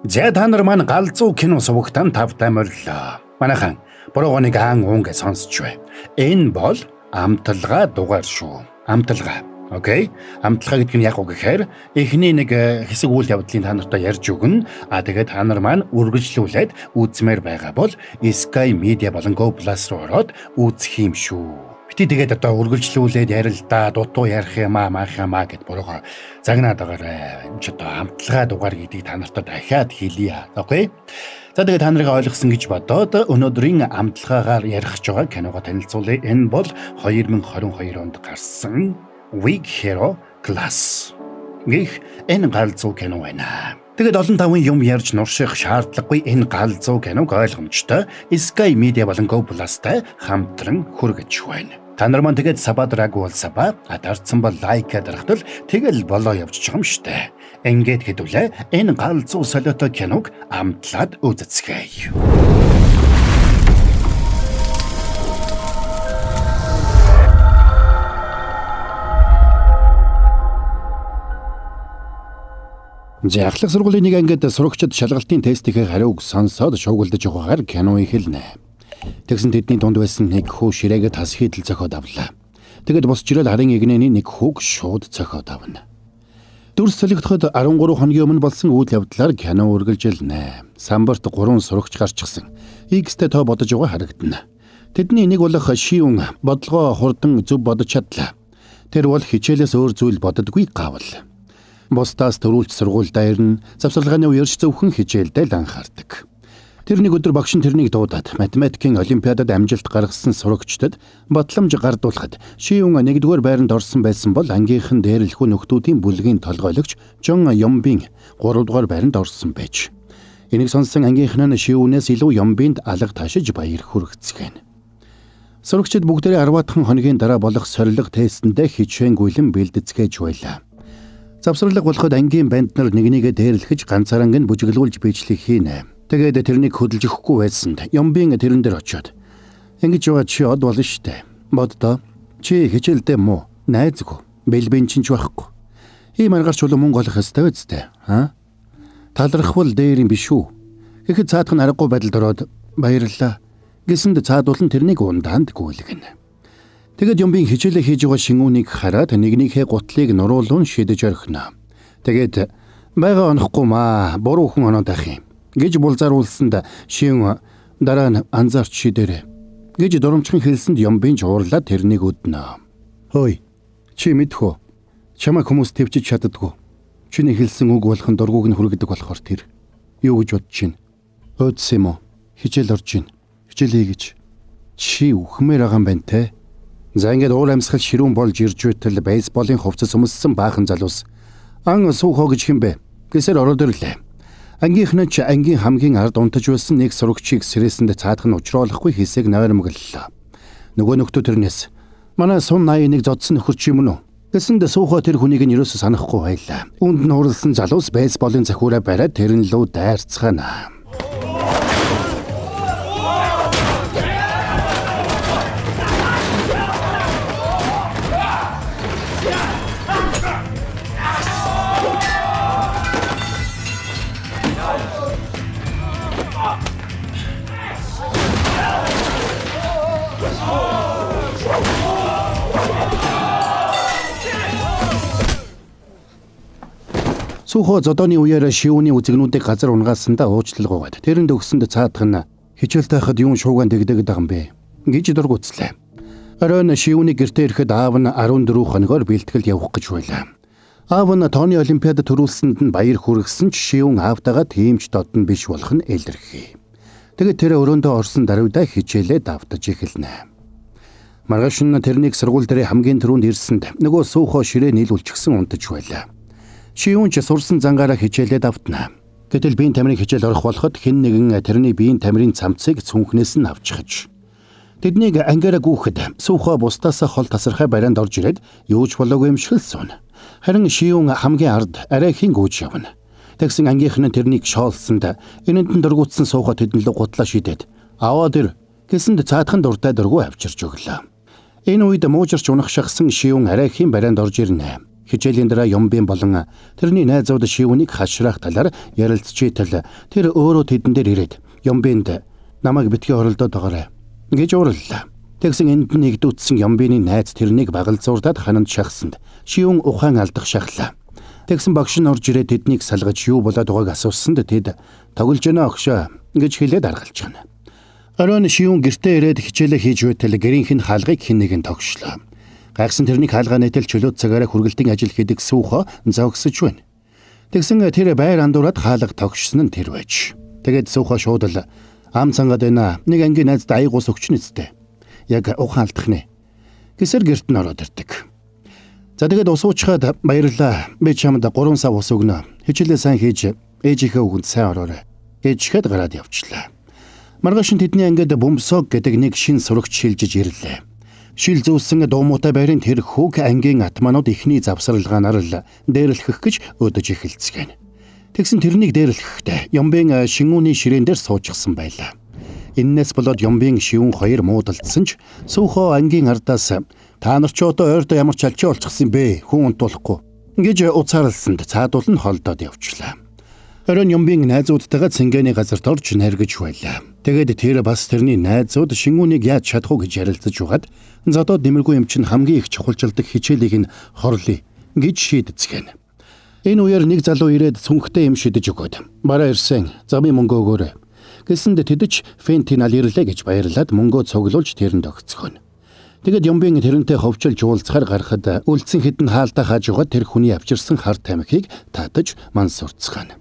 За та нар маань галзуу кино сувагтан тавтай морилоо. Манайхан бурууны гаан уунгээ сонсч бай. Энэ бол амталгаа дугаар шүү. Амталгаа. Окей. Амталгаа гэдэг нь яг уу гэхээр эхний нэг хэсэг үйл явдлыг та нартай ярьж өгнө. Тэгээд та нар маань үргэлжлүүлээд үзмээр байгаа бол Sky Media болон Go Plus руу ороод үзэх юм шүү. Бити тэгээд одоо үргэлжлүүлээд ярилдаа дутуу ярих юмаа маах юмаа гэд буруугаар загнаад байгаарай. Энд ч одоо амталгаа дугаар гэдгийг та нартай дахиад хэлье. Окей. За тэгээд та нарыг ойлгосон гэж бодоод өнөөдрийн амталгаагаар ярих гэж байгаа киногоо танилцуулъя. Энэ бол 2022 онд гарсан Weak Hero Class гэх энэ галзуу кино байна. Тэгээд олон тавын юм ярьж нурших шаардлагагүй энэ галзуу киног ойлгомжтой Sky Media болон Go Plus-тай хамтран хүргэж байна. Та нар маань тэгээд сабадраг бол саба, атарцсан бол лайк дарахтал тэгэл болоо явж байгаа юм штэ. Ингээд хэдүүлээ энэ галзуу солиотой киног амтлаад үзэцгээе. Ахлах сургуулийн нэг ангид сурагчид шалгалтын тестийн хариуг сонсоод шуугилдаж байгаагаар кино эхэлнэ. Тэгсэн тэдний дунд байсан нэг хүү ширээгээ тас хийдэл зохиод авлаа. Тэгэд босч ирэл харын игнэний нэг хүүг шууд зохиод авна. Дүрс солигдоход 13 хоногийн өмнө болсон үйл явдлаар кино үргэлжилнэ. Самбарт 3 сурагч гарчихсан. X-тэй тоо бодож байгаа харагдана. Тэдний нэг болох Шиүн бодлогоо хурдан зөв бодож чадлаа. Тэр бол хичээлээс өөр зүйл боддоггүй гавл. Бусдаас төрүүлж сургуульдаа ирнэ. Завсарлагын үеэрч зөвхөн хичээлдээ л анхаардаг. Тэр нэг өдөр багш нь тэрнийг дуудаад математикийн олимпиадад амжилт гаргасан сурагчдад батламж гардуулахад Шиүн нэгдүгээр байранд орсон байсан бол ангийнхан дээрлэхүү нөхдүүдийн бүлгийн толгойлогч Жон Йомбин 3 дугаар байранд орсон байж. Энийг сонссон ангийнхан нь Шиүнээс илүү Йомбинд алга таашиж баяр хүргэцгэн. Сурагчид бүгдээрээ 10-аахан хоногийн дараа болох сорилго тестэндээ хичээнгүйлэн бэлдэцгээж байлаа. Завсарлаг болоход ангийн банд нар нэгнийгээ дээрлэхэж ганцаараа бүжиглүүлж бичлэг хийнэ. Тэгээд тэрнийг хөдөлж өгөхгүй байсанд Йомбин тэрэн дээр очиод ингэж яваа чи од болно штэ. Боддоо чи хичээлдээ муу найзгүй бэлбэн чинь ч байхгүй. Ийм аргаар чулуу мөнгө олох ёстой үстэй. Талархвал дээр юм биш үү. Гэхэд цаадах нь аргагүй байдалд ороод баярлалаа гэсэнд цаадуулан тэрнийг ундаанд гүйлгэнэ. Тэгэд Йомбин хичээлээ хийж байгаа шинүүнийг хараад нэгнийхээ гутлыг нуруулуун шидэж орхино. Тэгээд байгаа онохгүй маа буруу хүн оноод ах юм гэж булзааруулсанд Шиүн дараа нь анзаарч шидэрэ гэж дурамчхан хэлсэнд Йомбин жуурлаад тэрнийг өднө. Хөөе чи мэдхүү чамайг хүмүүс төвчж чаддгүй. Чиний хэлсэн үг болгон дургуг нь хүргэдэг болохоор тэр юу гэж бодож чинь? Өөдс юм уу? Хичээл орж чинь. Хичээлээ гэж чи үхмээр байгаа юм байна те. За ингээд уур амьсгал ширүүн болж ирж байтал бейсболын хувцас өмссөн баахан залуус ан суухоо гэж хэмбэ гэсээр ороод ирлээ. Ангийнхан ч ангийн хамгийн ард унтаж байсан нэг сурагчийг сэрээсэнд цаадах нь учруулахгүй хэсэг нойрмоглолоо. Нөгөө нөхдөө тэрнээс манай сун 81 зодсон нөхөр чи юм уу гэсэнд суухоо тэр хүнийг нь юусоо санахгүй байлаа. Үнд нь хурлсан залуус бейсболын захиураа бариад тэрэн лөө дайрцгаана. Сухо зодооны үеэр Шиүний үзэгнүүдийг газар унгаасандаа уучлалгүйгээд тэрэнд өгсөнд цаадах нь хичээлтэй хахад юун шуугаан дэгдэг байгаа юм бэ гэж дургуцлаа. Оройн Шиүний гэртээ ирэхэд аав нь 14 хоногоор бэлтгэл явах гэж байлаа. Аав нь тооны олимпиадад төрүүлсэнд нь баяр хүргэсэн ч Шиүн аавтайгаа тиймч додон биш болох нь илэрхий. Тэгээд тэр өрөөндөө орсон даруйдаа хичээлээ давтаж эхэлнэ. Маргааш нь тэрнийг сургууль дээр хамгийн түрүүнд ирсэнд нөгөө Сухо ширээ нийлүүлчихсэн унтаж байлаа. Шиүн ч сурсан зангаараа хичээлээ давтна. Гэтэл биеийн тамирын хичээл орох болоход хэн нэгэн тэрний биеийн тамирын цамцыг цүнхнээс нь авчихж. Тэднийг ангиараа гүүхэд Сухо бусдаас хол тасархай барианд орж ирээд юу ч болоогүй юм шиг л сууна. Харин Шиүн хамгийн ард арай хин гүйж явна. Тэгсэн ангийнхан нь тэрнийг шоолсонд энэнд дургуутсан Сухо тэдэн л гутлаа шидэд аваад ир гэсэнд цаадхан дуртай дургу авчирч өглөө. Энэ үед муужирч унах шахсан Шиүн арай хин барианд орж ирнэ. Хичээлийн дараа Ямбын болон тэрний найзууд Шивүнийг хашраах талаар ярилцчихээл тэр өөрөө тэдэн дээр ирээд Ямбынд намайг битгий оролдоод байгаарай гэж уурлаа. Тэгсэн энд нэгдүйтсэн Ямбины найз тэрнийг багалзуурдаад хананд шахсанд Шивүн ухаан алдах шахлаа. Тэгсэн багш нь орж ирээд тэднийг салгаж юу болоод байгааг асуусанд тэд тоглож гэнэ огшоо гэж хэлээд аргалж гэнэ. Оройн Шивүн гэртээ ирээд хичээлээ хийж байтал гэрийнх нь хаалгыг хэн нэгэн тогшлоо. Гайхсан тэрний хаалгаа нэтэл чөлөөт цагаараа хүргэлтийн ажил хийдэг Сүүхо зогсож байна. Тэгсэн тэр байр андуураад хаалга тогшсон нь тэр байж. Тэгээд Сүүхо шууд л ам цангаад байна. Нэг ангийн найзд аягуус өгчнө үстэй. Яг ухаан алдах нэ. Гэсэр гэрт нь ороод ирдэг. За тэгээд ус уучгаад баярлаа. Би чамд 3 сав ус өгнө. Хичээлээ сайн хийж ээжийнхээ үгэнд сайн ороорой гэж хэд гараад явчлаа. Маргааш нь тэдний ангид Бөмсөг гэдэг нэг шин сурагч шилжиж ирлээ. Шил зүүсэн дуумуутай байрын тэр хүүг ангийн атманууд ихний завсралгаанаар л дээрлэх гэж өдөж эхэлцгэн. Тэгсэн тэрнийг дээрлэхдээ Ямбын Шингүний ширээн дээр суучихсан байлаа. Иннээс болоод Ямбын Шивүн хоёр муудалдсан ч Сүүхо ангийн ардаас та нар ч одоо ойрдоо ямар ч алчаа олчихсан бэ хүн унтуулахгүй гэж уцаарлсанд цаадуул нь холдоод явчлаа. Оройн Ямбын найзуудтайгаа цэнгэний газарт орж найргаж байлаа. Тэгээд тэр бас тэрний найзууд Шингүнийг яаж чадах уу гэж ярилцаж угаад зодоод нэмэргүй юм чинь хамгийн их чухалчилдаг хичээлийг нь хорлоо гэж шийдэцгэн. Энэ үеэр нэг залуу ирээд цүнхтэй юм шидэж өгөөд бараа ирсэн замын мөнгө өгөөрэй гэсэнд тэдэж фентинал ирлээ гэж баярлаад мөнгөө цуглуулж тэрэнд өгцгөн. Тэгэд Ямбын тэрнтэй ховчилж уулзахаар гарахад үлдсэн хідэн хаалтаа хааж угаад тэр хүний авчирсан хар тамхиг татаж мансурцгаана.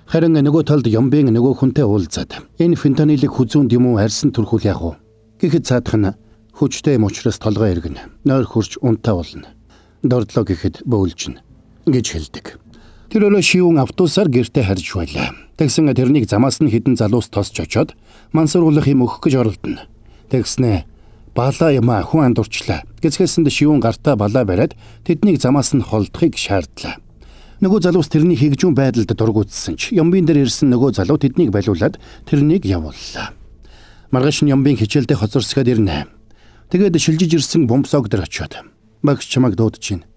Харин нөгөө талд Ямбын нөгөө хүнтэй уулзаад энэ фентанилыг хүзүүнд юм уу арьсан төрхүүл яах вэ гэхэд цаадах нь хүчтэй юм учраас толгой эргэнэ. Нойр хурж унтаа болно. Дордлоо гэхэд бөөлжнө гэж хэлдэг. Тэр өрөө Шивүн автобусаар гэртээ харж байлаа. Тэгсэн тэрнийг замаас нь хідэн залуус тосч очоод мансууруулах юм өгөх гэж оролдоно. Тэгснэ балаа юм хүн андуурчлаа. Гэцгээсэнд Шивүн гартаа балаа бариад тэднийг замаас нь холдохыг шаардлаа. Нөгөө залуус тэрний хэгжүүн байдалд дургуутсан ч Ямбын дээр ирсэн нөгөө залуу тэднийг байлуулад тэрнийг явууллаа. Маргааш нь Ямбын хичээлдээ хоцорсгаад ирнэ. Тэгээд шилжиж ирсэн Бөмсөг дээр очиод багш чамайг дуудаж байна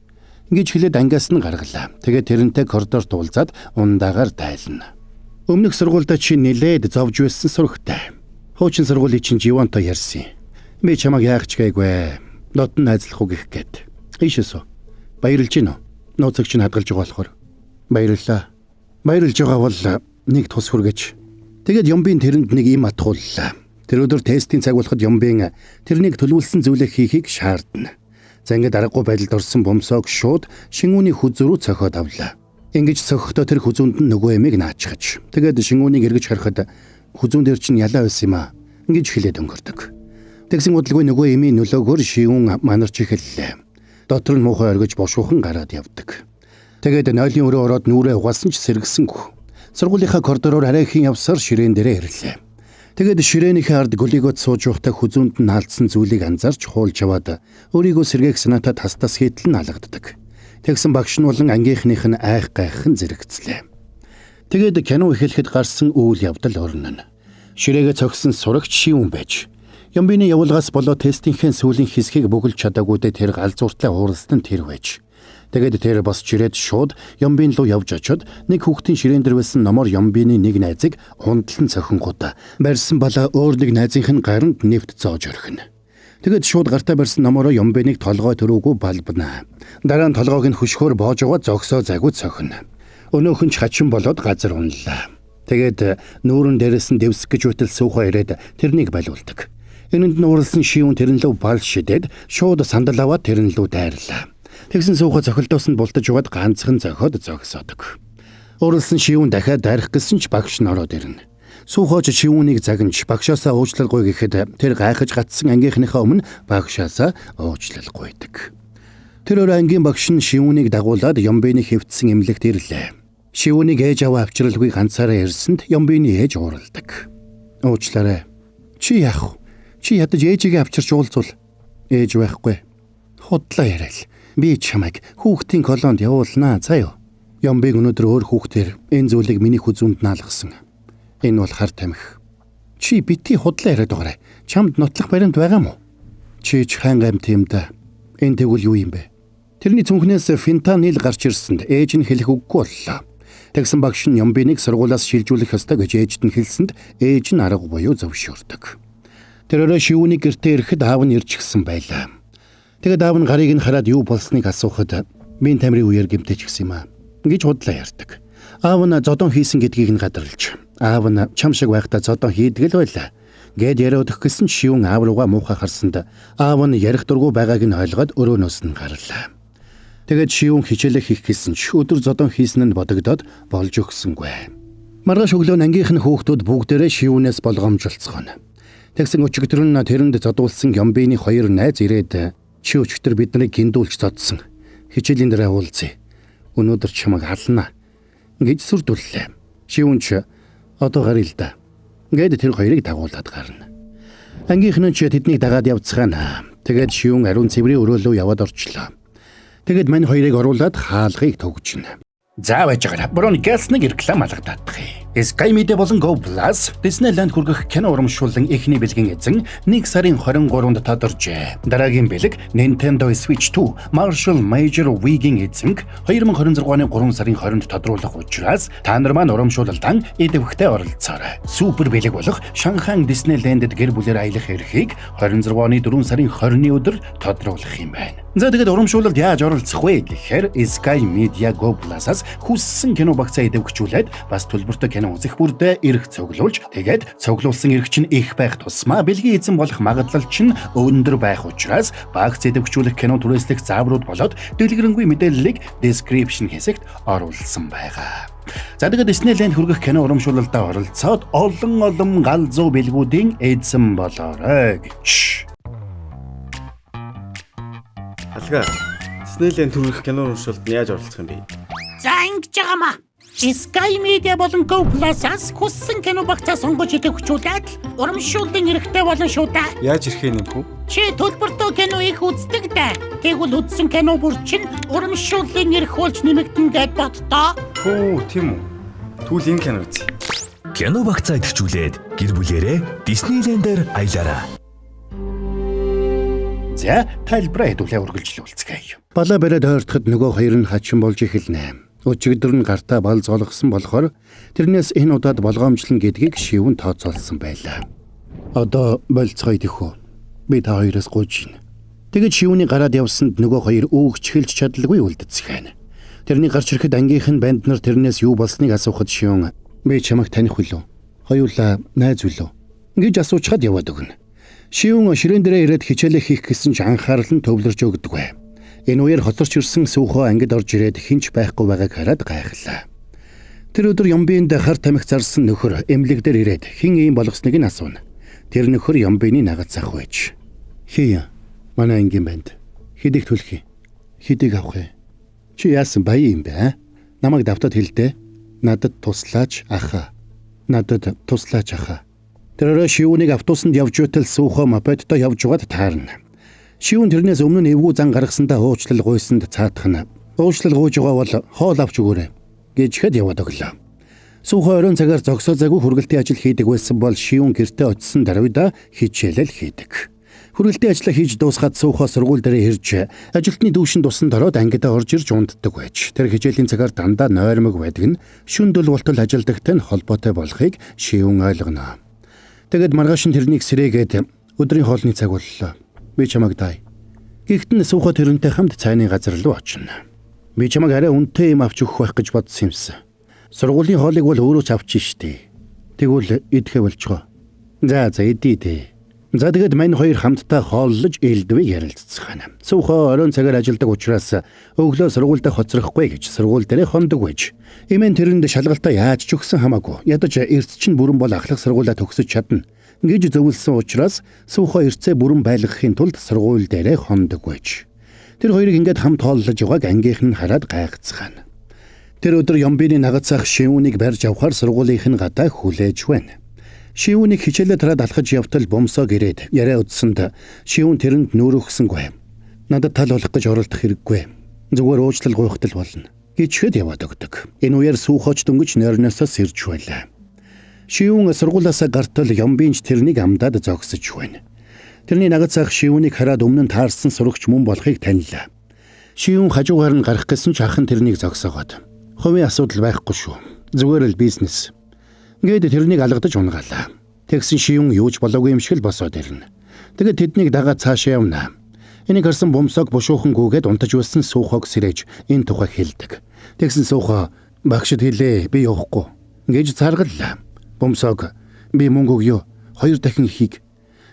гэж хэлээд ангиас нь гаргалаа. Тэгээд тэрнтэй коридорт уулзаад ундаагаар тайлна. Өмнөх сургуультай чи нилээд зовж байсан сурагтай. Хуучин сургуулийн чинь живонтой ярьсан. Би чамайг яах ч гээгүй. Нотон найзлах уу гэх гээд. Ийшээсөө. Баярлж гин үү? Нууцагч нь хадгалж байгаа болохоор. Баярлалаа. Баярлж байгаа бол нэг тус хүргэж. Тэгээд Ямбын тэрэнд нэг юм атгууллаа. Тэр өдөр тестийн цаг болоход Ямбын тэрнийг төлөвлөсөн зүйлээ хийхийг шаардна. За ингээд аргагүй байдалд орсон Бөмсөг шууд Шингүний хүзүү рүү цохиод авлаа. Ингэж цохихдоо тэр хүзүүнд нь нөгөө эмийг наачгаж. Тэгээд Шингүнийг эргэж харахад хүзүүн дээр чинь ялаа байсан юм аа гэж хэлээд өнгөрдөг. Тэгсэн удалгүй нөгөө эмийн нөлөөгөөр Шивүн манарч эхэллээ. Дотор нь муухай оргиж бошуухан гараад явдаг. Тэгээд нойлын өрөө ороод нүрээ угаасан ч сэргсэнгүй. Сургуулийнхаа коридороор арайхийн явсаар ширээн дээрээ ирлээ. Тэгээд ширээнийхээ ард гөлийгөд сууж байхдаа хүзүүнд нь наалдсан зүйлийг анзаарч хуулж яваад өөрийгөө сэргээх санаатай тастас хийтэл нь алгаддаг. Тэгсэн багш нь болон ангийнхных нь айх гайхан зэрэгцлээ. Тэгээд кино эхлэхэд гарсан үйл явдал орно. Ширээгээ цогсон сурагч Шивүн байж Ямбины явуулгаас болоод тестийнхээ сүүлийн хэсгийг бүгэлж чадаагүйдээ тэр галзууртлаа ууралсан нь тэр байж. Тэгээд тэр босч ирээд шууд Ямбын руу явж очоод нэг хүүхдийн ширээн дээр байсан номоор Ямбины нэг найзыг хундлан цохингуудаа барьсан балаа өөр нэг найзынх нь гаранд нэвт зоож орхино. Тэгээд шууд гартаа барьсан номороо Ямбыныг толгой төрөөгүй балбана. Дараа нь толгойг нь хөшгөөр боож аваад зогсоо заггүй цохино. Өнөөх нь ч хачин болоод газар унлаа. Тэгээд нүүрэн дээрээс нь дэвсэх гэж байтал Сүүхо ирээд тэрнийг байлуулдаг. Энэнд нь ууралсан Шивүн тэрнлүү бал шидэд шууд сандал аваад тэрнлүү дайрлаа. Тэгсэн Сүүхо цохилтоос нь бултаж угаад ганцхан зохиод зогсоодог. Ууралсан Шивүн дахиад дайрах гэсэн ч багш нь ороод ирнэ. Сүүхо ч Шивүнийг загнаж багшаасаа уучлалгүй гэхэд тэр гайхаж гатсан ангийнхныхаа өмнө багшаасаа уучлалгүйдэг. Тэр өөр ангийн багш нь Шивүнийг дагуулад Ямбины хэвтсэн эмнэлэгт ирлээ. Шивүнийг ээж аваа авчралгүй ганцаараа ирсэнд Ямбины ээж ууралдаг. Уучлаарай. Чи яах вэ? Чи ядаж ээжигээ авчирч уулзвал ээж байхгүй. Худлаа яриа. Би чамайг хүүхдийн колонд явуулнаа заа юу. Ямбыг өнөөдөр өөр хүүхдээр энэ зүйлийг миний хүзүүнд наалгасан. Энэ бол хар тамхи. Чи бити худлаа яриад байгаарай. Чамд нотлох баримт байгаа мó? Чи ч хаан гамт юм да. Энэ тэгвэл юу юм бэ? Тэрний цүнхнээс фентанил гарч ирсэнд ээж нь хэлэх үггүй боллоо. Тэгсэн багш нь Ямбиныг сургуулиас шилжүүлэх ёстой гэж ээжд нь хэлсэнд ээж нь арга буюу зөвшөөрдөг. Тэр орой шивүүний гэртээ ирэхэд аав нь ирж гисэн байлаа. Тэгэд аав нь гарыг нь хараад юу болсныг асуухад "Минь тамирын үеэр гэмтэж гисэн юм аа" гэж худлаа ярьдаг. Аав нь зодон хийсэн гэдгийг нь гадарлаж, аав нь чам шиг байхдаа зодон хийдэг л байлаа гэд яриа өгөх гэсэн шивүүн аав руугаа муухай харсанд аав нь ярих дургүй байгааг нь ойлгоод өрөөнөөс нь гарлаа. Тэгэд шивүүн хичээлээ хийх гэсэн ч өдөр зодон хийсэн нь бодогдоод болж өгсөнгүй. Маргааш өглөө ангийнх нь хүүхдүүд бүгдээрээ шивүүнээс болгоомжлцгоно. Тэгсэн өчигдөр нь тэрэнд зодуулсан Ямбины хоёр найз ирээд "Чи өчигдөр биднийг гиндүүлж зодсон. Хичээлийн дараа уулзъя. Өнөөдөр чамайг халнаа" гэж сүрдүүллээ. Шивүүн ч "Одоо гаръя л да" гэд тэр хоёрыг дагуулад гарна. Ангийнх нь ч тэднийг дагаад явцгаана. Тэгээд шивүүн ариун цэврийн өрөөлөө яваад орчлоо. Тэгэд мань хоёрыг оруулаад хаалгыг төгжинэ. За байж байгаа. Брон гэснэг реклам алгададах. Sky Media болон Go Plus Disneyland хүргэх кино урамшууллан эхний бэлгийн эзэн 1 сарын 23-нд тодоржээ. Дараагийн бэлэг Nintendo Switch 2 Marshall Major Wii-гийн эзэнг 2026 оны 3 сарын 20-нд тодруулах учраас та нар маань урамшуулалтан идэвхтэй оролцоорой. Супер бэлэг болох Шанхай Disneyland-д гэр бүлээр аялах эрхийг 26 оны 4 сарын 20-ны өдөр тодруулах юм байна. За тэгээд урамшуулалд яаж оролцох вэ гэхээр Sky Media Go Plus-аас хүссэн кино багцаа идэвхжүүлээд бас төлбөртэй кино үзэх бүрдээ эрх цуглуулж тэгээд цуглуулсан эрх чинь их байх тусмаа бэлгийн эзэн болох магадлал чинь өндөр байх учраас багц идэвхжүүлэх кино түрээслэх зааврууд болоод дэлгэрэнгүй мэдээллийг description хэсэгт оруулсан байгаа. За тэгээд Disneyland хүргэх кино урамшуулалтаа оролцоод олон галзуу бэлгүүдийн эзэн болоорой гэж. Алга. Disneyland түргэх кино урамшуулалд яаж оролцох юм бэ? За ингэж байгаамаа. Sky Media болон Go Plus-аас хүссэн кино багцаа сонгож идэвхжүүлээд урамшууллын эрхтэй болно шүү дээ. Яаж ирэх юм бэ? Чи төлбөртэй кино их үздэг дээ. Тэгвэл үзсэн кино бүр чинь урамшууллын эрх болж нэмэгдэн гэд боддоо. Хөө, тийм үү. Түл энэ кино үз. Кино багцаа идэвхжүүлээд гэр бүлээрээ Disneyland-аар аялаарай. За тайлбараа хэдүүлээ үргэлжлүүлцгээе. Балаа бариад ойртоход нөгөө хоёр нь хачин болж эхэлнэ. Өчигдөр нь гартаа бал зоолгосон болохоор тэрнээс энэ удаад болгоомжлон гэдгийг шивэн тооцоолсон байлаа. Одоо болцгоо идэхүү. Би та хоёроос гуйж гин. Тэгэд шивний гараад явсанд нөгөө хоёр өөгч хэлж чадалгүй үлдэцгэн. Тэрний гарч ирэхэд ангийнх нь банд нар тэрнээс юу болсныг асуухад шивэн "Би чамайг таних үлээ? Хоёулаа найз үлээ?" гэж асуучхад яваад өгнө. Шивэн ширээн дээрээ ирээд хичээлээ хийх гэсэн ч анхаарал нь төвлөрж өгдөг. Энэ үеэр хоцорч ирсэн сүүхөө ангид орж ирээд хинч байхгүй байгааг хараад гайхлаа. Тэр өдөр Ямбинд хар тамхи зарсан нөхөр эмнэлэг дээр ирээд хин ийм болгосныг нь асууна. Тэр нөхөр Ямбины нагад зах байж. "Хий, манай ангийн банд. Хэдийг төлөх юм? Хэдийг авах юм? Чи яасан баян юм бэ? Намайг давтаад хэлдэ. Надад туслаач ахаа. Надад туслаач ахаа." Тэр орой шивүүнийг автобусанд явж байтал сүүхөө мопедтой явж байгаад таарна. Шивүүн тэрнээс өмнө эвгүй зан гаргасандаа уучлал гуйсанд цаатах нь "Уучлал гуйж байгаа бол хоол авч өгөөрэй" гэж хэд яваад өглөө. Сүүхөө оройн цагаар зогсоозаагүй хүргэлтийн ажил хийдэг байсан бол шивүүн гэртээ очисон даруйда хичээлэл хийдэг. Хүргэлтийн ажлаа хийж дуусгаад сүүхөө сургууль дээр ирж ажилтны дүүшин тусанд ороод ангидаа орж ирж унтдаг байж. Тэр хичээлийн цагаар дандаа нойрмог байдаг нь шүндөл болтол ажилдагтай нь холбоотой болохыг шивүүн ойлгоно. Тэгэд маргааш нь тэрнийг сэрээгээд "Өдрийн хоолны цаг боллоо. Би чамайг дай." Гэхдээ сүүхөө тэрнтэй хамт цайны газар руу очино. "Би чамайг арай үнэтэй юм авч өгөх байх гэж бодсон юмсан. Сургуулийн хоолыг бол өөрөө ч авчих штий. Тэгвэл идэхэ болчихоо." За идээ. За тэгэд мань хоёр хамтдаа хооллож элдвийг ярилццгаана. Сүүхөө оройн цагаар ажилдаг учраас өглөө сургуультай хоцрохгүй гэж сургууль дээрээ хондог байж. Эмээн тэрэнд шалгалтаа яаж ч өгсөн хамаагүй. Ядаж эрс чинь бүрэн бол ахлах сургуулаа төгсөж чадна гэж зөвлөсөн учраас сүүхөө эрцээ бүрэн байлгахын тулд сургууль дээрээ хондог байж. Тэр хоёрыг ингээд хамт хооллож явааг ангийнх нь хараад гайхацгаана. Тэр өдөр Ямбины нагацах шивүүнийг барьж авахар сургуулийнх нь гадаа хүлээж байна. Шивүүнийг хичээлээ тараад алхаж явтал бомсоо гэрээд яриа удсанд шивүүн тэрэнд нүүрөхсэнгүй. "Надад тал болох гэж оролдох хэрэггүй. Зүгээр уучлал гуйхтал болно" гэж хэд яваад өгдөг. Энэ үеэр сүүхөч дөнгөж нойрноосоо сэрж байлаа. Шивүүн сургуулаасаа гартал Ямбинч тэрнийг амдаад зогсож байна. Тэрний нагацах шивүүнийг хараад өмнө нь таарсан сурагч мөн болохыг танилаа. Шиүүн хажуугаар нь гарах гэсэн ч ах нь тэрнийг зогсоогоод. Хувийн асуудал байхгүй шүү. Зүгээр л бизнес. Ингээд тэрнийг алгадаж унгаалаа. Тэгсэн шиүүн юуж болоогүй юм шиг л босоод ирнэ. Тэгээд тэднийг дагаад цаашаа явна. Энийг харсан бомсог бушуухан гүгээд унтаж байсан суухог сэрэж энэ тухай хэлдэг. Тэгсэн суухаа багшд хэлээ би явахгүй гэж заргаллаа. Бомсог би мөнгө өгөө 2 дахин ихийг.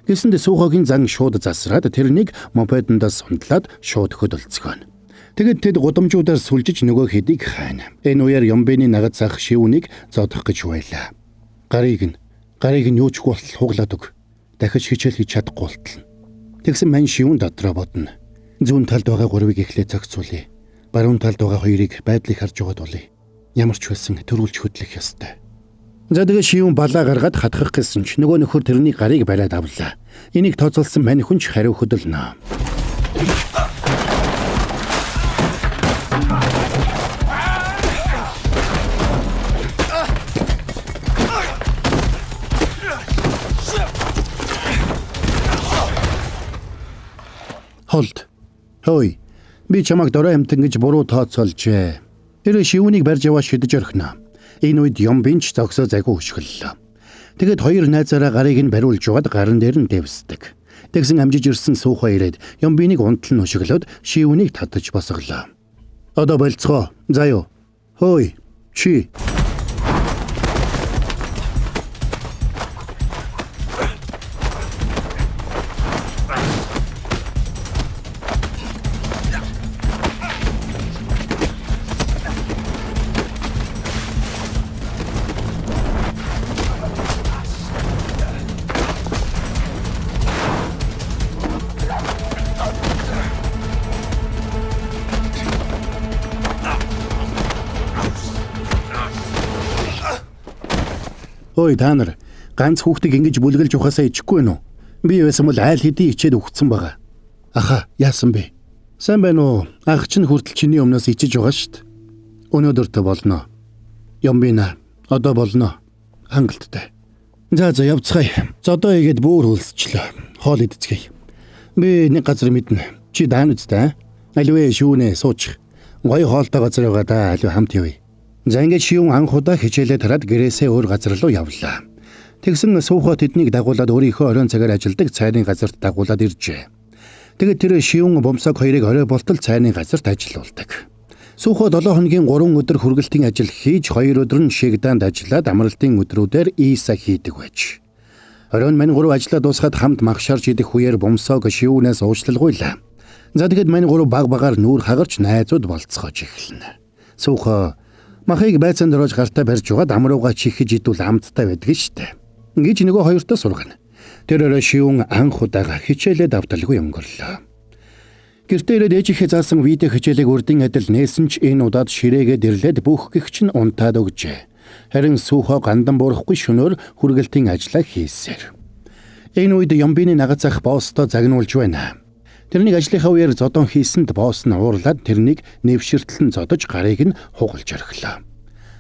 Гэсэндээ суухагийн зан шууд засраад тэрнийг мопедондоос сундлаад шууд хөдөлцгөөн. Тэгэд тэд гудамжуудаар сүлжиж нөгөө хэдийг хайна. Энэ үеэр Ямбины нагад цах шивүнийг зодох гэж байлаа. Гарыг нь юучгүй болтол хуглаад өг. Дахиж хичээл хийж чадахгүй болтол. Тэгсэн мань шивүн дотроо бодно. Зүүн талд байгаа 3-ыг эхлээ зохицуулъя. Баруун талд байгаа 2-ыг байдлыг харж угаад болъё. Ямар ч байсан төрүүлж хөдлөх ёстой. За тэгээ шивүн балаа гаргаад хатгах гэсэн ч нөгөө нөхөр тэрний гарыг бариад авлаа. Энийг тооцоолсон мань хүн ч хариу хөдөлнө. Холд. Хөөе. Би чамайг дорой амтан гэж буруу тооцоолжээ. Тэр шивүнийг барьж яваа шидэж орхино. Энэ үед Ямбинч зогсоо загуу хөшгөллөө. Тэгэд 2 найзаараа гарыг нь бариулж угаад гарын дээр нь дэвсдэг. Тэгсэн амжиж ирсэн суухаа ирээд Ямбиныг унтал нь хөшгөлөөд шивүнийг татаж босголоо. Одоо болцгоо. За юу. Хөөе. Чи. Ой та нар ганц хүүхдийг ингэж бүлгэлж ухаасаа ичихгүй нү? Би байсан бол айл хэдий ичээд өгцөн байгаа. Аха, яасан бэ? Сайн байна уу? Ах чинь хүртэл чиний өмнөөс ичиж байгаа штт. Өнөөдөртөө болно. Ямбина, одоо болно. Хангалттай. За явцгаая. Зодоо игээд бөөр хөлсчлөө. Хоол идцгээе. Би нэг газар мэднэ. Чи даан үстэй? Аливаа шүүнэ суучих. Гоё хоолтой газар байгаа да. Аливаа хамт явъя. За ингээд шиүүн анх удаа хичээлээ тараад гэрээсээ өөр газар руу явлаа. Тэгсэн суухаа тэднийг дагуулад өөрийнхөө оройн цагаар ажилдаг цайны газарт дагуулад иржээ. Тэгээд тэр шиүүн бомсог 2-ыг орой болтол цайны газарт ажиллаулдаг. Суухаа 7 хоногийн 3 өдөр хүргэлтийн ажил хийж 2 өдөр нь шигдаанд ажиллаад амралтын өдрүүдээр ийса хийдэг байж. Оройн мань 3 ажиллаа дуусгаад хамт магшаарч идэх үеэр бомсог шиүүнээс уучлалгуйлаа. За тэгэд мань 3 баг-багаар нүүр хагарч найзууд болцохож эхэлнэ. Суухаа махыг байцаанд орож гартаа барьж угаад амрууга чихэж идүүл амттай байдаг штэ. Гэж нөгөө хоёртоо сургана. Тэр орой шиүүн анх удаага хичээлээ давталгүй өнгөрлөө. Гэртээ ирээд ээжийнхээ заасан видео хичээлийг урдын адил нээсэн ч энэ удаад ширээгээд ирлээд бүх гихч нь унтаад өгжээ. Харин суухаа гандан буурахгүй шөнөөр хүргэлтийн ажлаа хийсээр. Энэ үед Ямбины нагад зах босстой загнуулж байна. Тэрнийг ажлынхаа үеэр зодон хийсэнд босс нь уурлаад тэрнийг нэвширтлэн зодож гарыг нь хугалж орхилоо.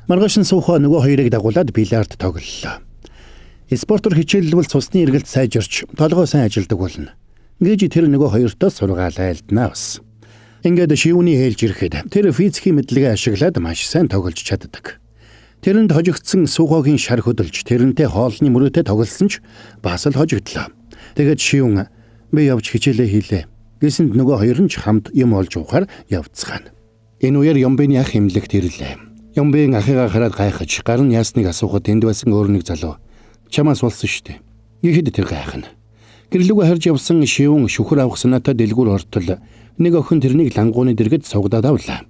Маргааш нь суухаа нөгөө хоёрыг дагуулад бильярд тоглолоо. Спортоор хичээллэл цусны эргэлт сайжирч толгой сайн ажилдаг болно. Гэж тэр нөгөө хоёртоо сургаал айлднаа бас. Ингээд шивүний хээлж ирэхэд тэр физикийн мэдлэгээ ашиглаад маш сайн тоглож чаддаг. Тэрэнд хожигдсан суухагийн шар хөдөлж тэрнтэй хоолны мөрөөдөө тоглосон ч бас л хожигдлоо. Тэгээд шивүн би явж хичээлээ хийлээ. Гэсэнд нөгөө хоёр нь ч хамт юм олж уухаар явцгаана. Энэ үеэр Ямбины ах хэмлэгт ирлээ. Ямбин ахыгаа хараад гайхаж гар нь яасныг асуухад тэнд байсан өөр нэг залуу чамаас болсон штэ. Ихэд тэр гайхна. Гэрлүүгээ харж явсан шивүн шүхэр авах санаатай дэлгүүр ортол нэг охин тэрнийг лангууны дэргэд сугдаад авлаа.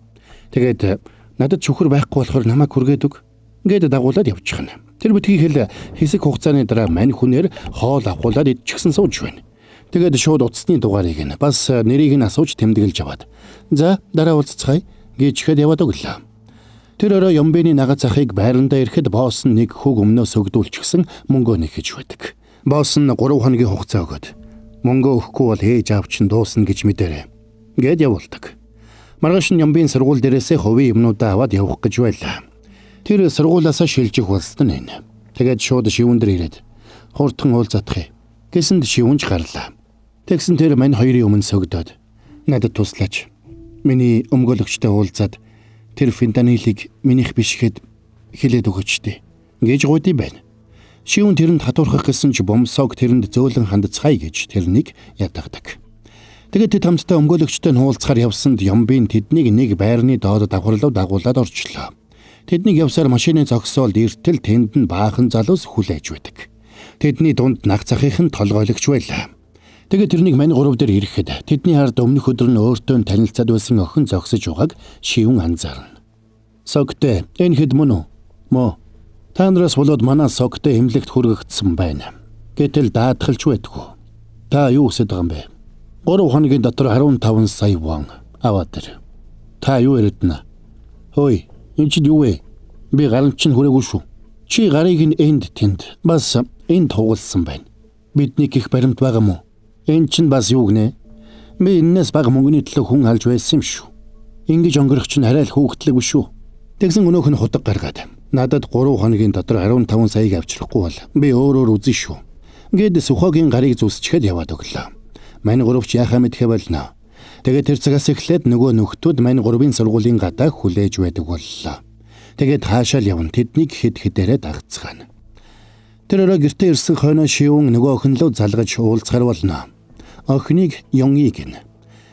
Тэгээд надад шүхэр байхгүй болохоор намайг хүргээд өг гээд дагуулад явчихна. Тэр битгий хэл хэсэг хугацааны дараа мань хүнээр хоол авахулаад идчихсэн сууж байна. Тэгээд шууд утасны дугаарыг нь бас нэрийг нь асууж тэмдэглэж аваад за дараа уулзцгаая гэж хэд яваад өглөө. Тэр орой Ямбины нагад захыг байрандаа ирэхэд босс нь нэг хөг өмнөөс өгдүүлчихсэн мөнгөө нэхэж байдаг. Босс нь 3 хоногийн хугацаа өгöd мөнгөө өгөхгүй бол ээж аав чинь дуусна гэж мэдэрээ. Гэд явуулдаг. Маргааш нь Ямбин сургууль дээрээсээ хувийн юмнуудаа аваад явах гэж байлаа. Тэр сургуулиасаа шилжих болсон нь энэ. Тэгээд шууд шивүүн дээр ирээд хурдхан уулзах гэсэнд шивүүнч гарлаа. Тэгсэн тэр мань хоёрын өмнө согдоод надад туслаач. Миний өмгөөлөгчтэй уулзаад тэр фентанилыг минийх бишгэд хэлээд өгөөчтэй. Гэж гуйдсан байна. Шиүүн тэрэнд хатуурхах гэсэн ч бомсоог тэрэнд зөөлөн хандцгаая гэж тэрнийг ятгадаг. Тэгээд тэд хамтдаа өмгөөлөгчтэй нуулзахаар явсанд Ямбын тэднийг нэг байрны доод давхарлав дагуулад орчлоо. Тэднийг явсаар машины зогсоолд эртэл тэнд нь баахан залуус хүлээж байдаг. Тэдний дунд наг захих нь толгойлогч байлаа. Тэгээд тэрнийг мань 3 дээр ирэхэд тэдний ард өмнөх өдөр нь өөртөө танилцаад байсан охин зогсож байгааг Шиүүн анзаарна. Согтэй энэ хэд мөн үү? Мо. Та нараас болоод манай Согтэй эмнэлэгт хүргэгдсэн байна. Гэтэл даатгалж байдгүй. Та юу хүсэж байгаа юм бэ? 3 хоногийн дотор 15 сая вон аваад ир. Та юу яридна? Хөөе, энэ чинь юу вэ? Би гарамт чинь хүрээгүй шүү. Чи гарыг нь энд тэнд бас энд тугалсан байна. Бидний гих баримт байгаа мó? Энэ чинь бас юу гинэ? Би энэс бага мөнгөний төлөө хүн алж байсан юм шүү. Ингиж өнгөрөх чинь арай л хөөгтлээгүй шүү. Тэгсэн өнөөх нь худаг гаргаад надад 3 хоногийн дотор 15 саяг авчрахгүй бол би өөрөөр үзэн шүү. Гээд Сүхогийн гарыг зүсчихэд яваад өглөө. Мань 3-ч яхаа мэдхэ болно. Тэгээд тэр цагаас эхлээд нөгөө нөхдүүд мань 3-ын сургуулийн гадаа хүлээж байдаг боллоо. Тэгээд хаашаал явна тэднийг хэд-хэдээрээ дагцгаана. Тэр өрөө гэртээ ирсэн хойно Шиүүн нөгөө охин руу залгаж уулзахар болно. Охиныг Ёнгийг гэнэ.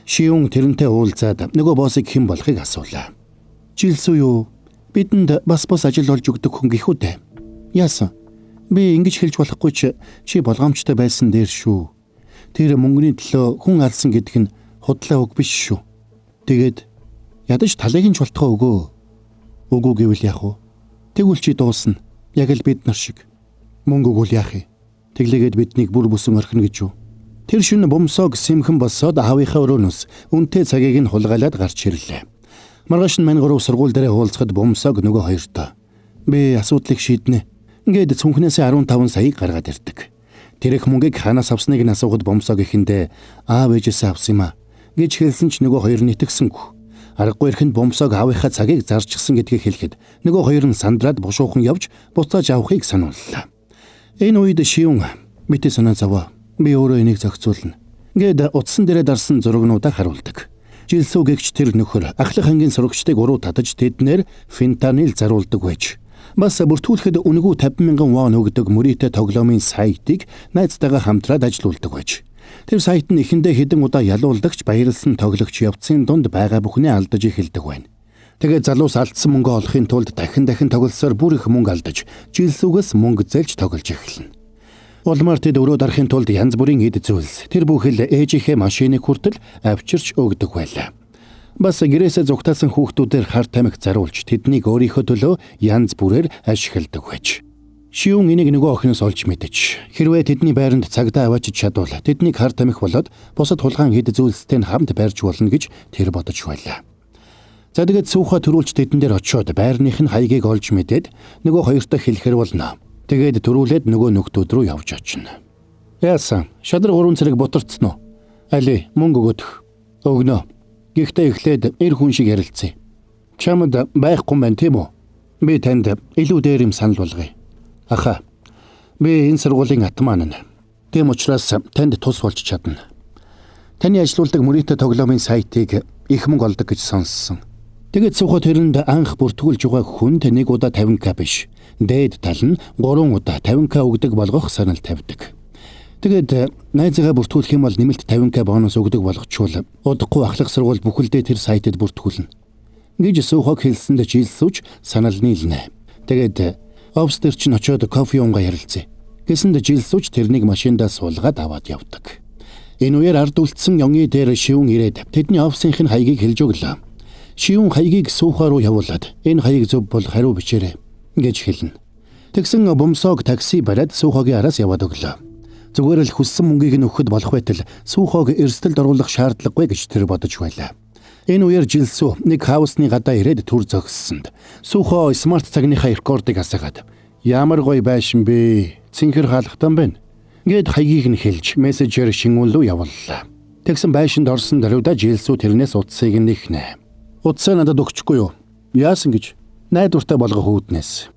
Шиүүн тэрнтэй уулзаад нөгөө боссыг хэн болохыг асуулаа. Жилсүү юу? Бидэнд бас ажил олж өгдөг хүн гэх үү? Яасан? Би ингэж хэлж болохгүй чи болгоомжтой байсан дээр шүү. Тэр мөнгөний төлөө хүн алсан гэдг нь худлаа үг биш шүү. Тэгээд ядаж талыг нь ч болтгоо өгөө. Үгүй гэвэл яах вэ? Тэгвэл чи дуусна. Яг л бид нар шиг. Мөнгө өгвөл яах юм? Тэглээгээд биднийг бүр бүсэн орхино гэж юу? Тэр шөнө бомсоог сэмхэн босоод аавынхаа өрөөнөөс үнэтэй цагийг нь хулгайлаад гарч ирлээ. Маргааш нь мань 3 сургууль дээр уулзахад бомсоог нөгөө хоёртоо би асуудлыг шийднэ. Ингээд цүнхнээс 15 саяыг гаргаад ирдэг. Тэр их мөнгийг ханаас авсныг нь асуухад бомсоог ихэндээ аав ээжээсээ авсан юм а гэж хэлсэн ч нөгөө хоёр нэтгсэнгүй. Аргагүй ихэнд бомсоог аавынхаа цагийг зарчихсан гэдгийг хэлэхэд нөгөө хоёр нь сандраад бушуухан явж буцааж авахыг санууллаа. Энэ үед Шиүүн мэдээ санаа зовоо. Би өөрөө энийг зохицуулна. Гээд утсан дээрээ дарсан зурагнуудаа харуулдаг. Жилсүү гэгч тэр нөхөр ахлах ангийн сурагчдыг уруу татаж тэднэр фентанил заруулдаг байж. Бас бүртгүүлэхэд үнэгүй 50,000 вон өгдөг мөрийтэй тоглоомын сайтыг найзтайгаа хамтраад ажилуулдаг байж. Тэр сайт нь эхэндээ хэдэн удаа ялуулдагч баярлсан тоглогч явцын дунд байгаа бүхнээ алдаж эхэлдэг байна. Тэгээд залуус алдсан мөнгө олохын тулд дахин тоглосоор бүр их мөнгө алдаж жилсүүгээс мөнгө зэлж тоглож эхэлнэ. Улмаар тэд өрөө дарахын тулд янз бүрийн эд зүйлс тэр бүхэл ээжийнхээ машиныг хүртэл авчирч өгдөг байлаа. Бас гэрээсээ зугтаасан хүүхдүүдээр хар тамхи заруулж тэднийг өөрийнхөө төлөө янз бүрээр ашигладаг байж. Шиүүн энийг нөгөө охиноос олж мэдэж хэрвээ тэдний байранд цагдаа аваачиж чадвал тэднийг хар тамхи болоод бусад хулгайн эд зүйлстэй нь хамт байрж болно гэж тэр бодож байлаа. За тэгээд сүүхэ төрүүлж тэдэн дээр очиод байрных нь хаягийг олж мэдээд нөгөө хоёртой хэлэхэр болно. Тэгээд төрүүлээд нөгөө нөхдүүд рүү явж очино. Яасан? Шадар 3 цэрэг бутарцсан уу? Али мөнгө өгөх. Өгнө. Гэхдээ эхлээд эр хүн шиг ярилцъя. Чамд байхгүй мэн тийм үү? Би танд илүү дээр юм санал болгоё. Аха. Би энэ сургуулийн атман. Тийм учраас танд тус болж чадна. Таны ажилуулдаг мөрийтэй тоглоомын сайтыг их мөнгө олдог гэж сонссон. Тэгээд сухад тэрэнд анх бүртгүүлж байгаа хүнд нэг удаа 50к биш. Дээд тал нь 3 удаа 50к өгдөг болгох санал тавьдаг. Тэгээд найзгаа бүртгүүлэх юм бол нэмэлт 50к бонус өгдөг болгочвол удахгүй ахлах сургууль бүхэлдээ тэр сайтад бүртгүүлнэ. Гэж сухаг хэлсэнд жилсүүч санал нийлнэ. Тэгээд обстер чинь очиод кофе унгаа ярилцъя. Гэсэнд жилсүүч тэрнийг машиндаа суулгаад аваад явдаг. Энэ үеэр ард үлдсэн Ёнги дээр Шиүүн ирээд тэдний офисынх нь хаягийг хэлж өглөө. Шиүүн хаягийг сүүхаа руу явуулаад энэ хаяг зөв бол хариу бичээрэй гэж хэлнэ. Тэгсэн бомсоог такси бариад сүүхагийн араас яваад өглөө. Зүгээр л хүссэн мөнгийг нь өгөхөд болох байтал сүүхааг эрсдэлд оруулах шаардлагагүй гэж тэр бодож байлаа. Энэ үеэр жилсүү нэг хаусны гадаа ирээд түр зогссонд сүүхаа смарт цагныхаа рекордыг асаагаад ямар гоё байшин бэ? Цэнхэр хаалгатан байна. Гээд хаягийг нь хэлж мессежээр шингүүн рүү явууллаа. Тэгсэн байшинд орсон даруйда жилсүү тэрнээс утсыг нь нэхнэ. Утсаа надад өгчихгүй юу? Яасан гэж? Найдвартай болгох үүднээс.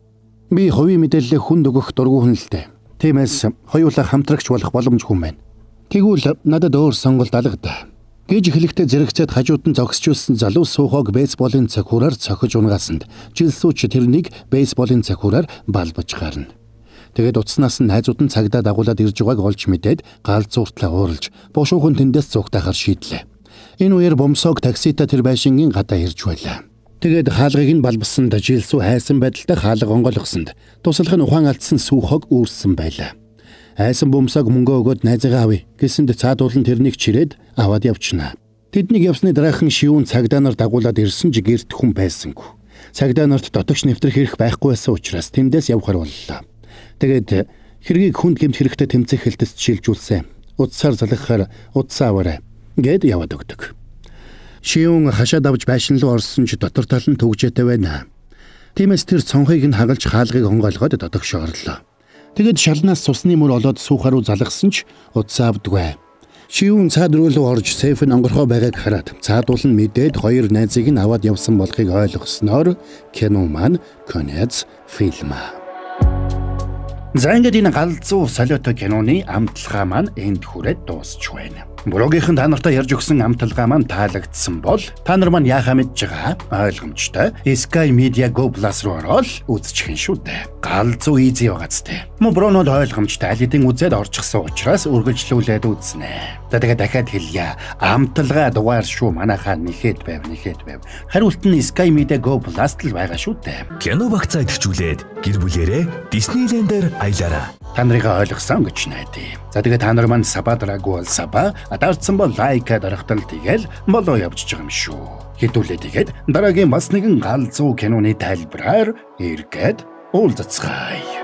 Би хувийн мэдээлэл хүнд өгөх дургүй хүн л дээ. Тиймээс хоёулаа хамтрагч болох боломжгүй юм байна. Тэгвэл надад өөр сонголт алга да. Гэж эхлэхдээ зэрэгцээд хажууд нь зогсчихулсан залуу суухог бейсболын цохиураар цохиж унгасанд жилсүүч тэрнийг бейсболын цохиураар балбаж гарна. Тэгээд утаснаас нь найзууд нь цагдаа дагуулад ирж байгааг олж мэдээд галзууртлаа ууралж бошуухан тэндээс зугтахаар шийдлээ. Энэ үеэр бомсоог таксита тэр байшингийн гадаа ирж байлаа. Тэгээд хаалгыг нь балбасанд жилсүү хайсан байдалтай хаалга онгойлгосонд туслах нь ухаан алдсан сүүхог үүрсэн байлаа. Айсан бомсоог мөнгө өгөөд найзаагаа авъя гэсэнд цаадуулан тэрнийг чирээд аваад явчихна. Тэднийг явсны дараахан шивүүн цагдаа нар дагуулад ирсэн ч гэрт хүн байсангүй. Цагдаа нарт дотогч нэвтрэх хэрэг байхгүй байсан учраас тэндээс явхаар боллоо. Тэгээд хэргийг хүнд гэмт хэрэгтэй тэмцэх хэлтэст шилжүүлсэн. Утсаар залгахаар утсаа аваарай гэд яваад өгдөг. Шивүүн хашаад авч байшин руу орсон ч дотор тал нь төгжээтэй байна. Тиймээс тэр цонхыг нь хагалж хаалгыг онгойлгоод дотогш орлоо. Тэгэд шалнаас цусны мөр олоод суухаар руу залгасан ч утсаа авдаггүй. Шивүүн цаад руу орж сейф нь онгорхоо байгааг хараад цаадуулан мэдээд хоёр найзыг нь аваад явсан болохыг ойлгосноор кино маань конец фильм. За ингээд энэ галзуу солиотой киноны амталгаа маань энд хүрээд дуусч байна. Блогийнхан та нартай ярьж өгсөн амталгаа маань таалагдсан бол та нар маань яахаа мэдж байгаа ойлгомжтой. Sky Media Go Plus руу ороод үзчихэн шүү дээ. Галзуу easy байгааз тээ. Бронод ойлгомжтой аль хэдийн үзээд орчихсон учраас үргэлжлүүлээд үзнэ. За тэгээд дахиад хэлье. Амталгаа дугаар шүү манайхаа нэхэд байв. Хариулт нь Sky Media Go Plus л байгаа шүү дээ. Кино багцаа идэвхжүүлээд гэр бүлэрээ Disneyland-аар аялаарай. Та нарыг ойлгосон гэж найдаа. За тэгээд та нар маань сабадраагүй бол саба, атаарсан бол лайка дарахтал тэгэл болоо явчихж байгаа юм шүү. Хэдүүлээ тэгээд дараагийн бас нэгэн галзуу киноны тайлбараар эргээд уулзцгаая.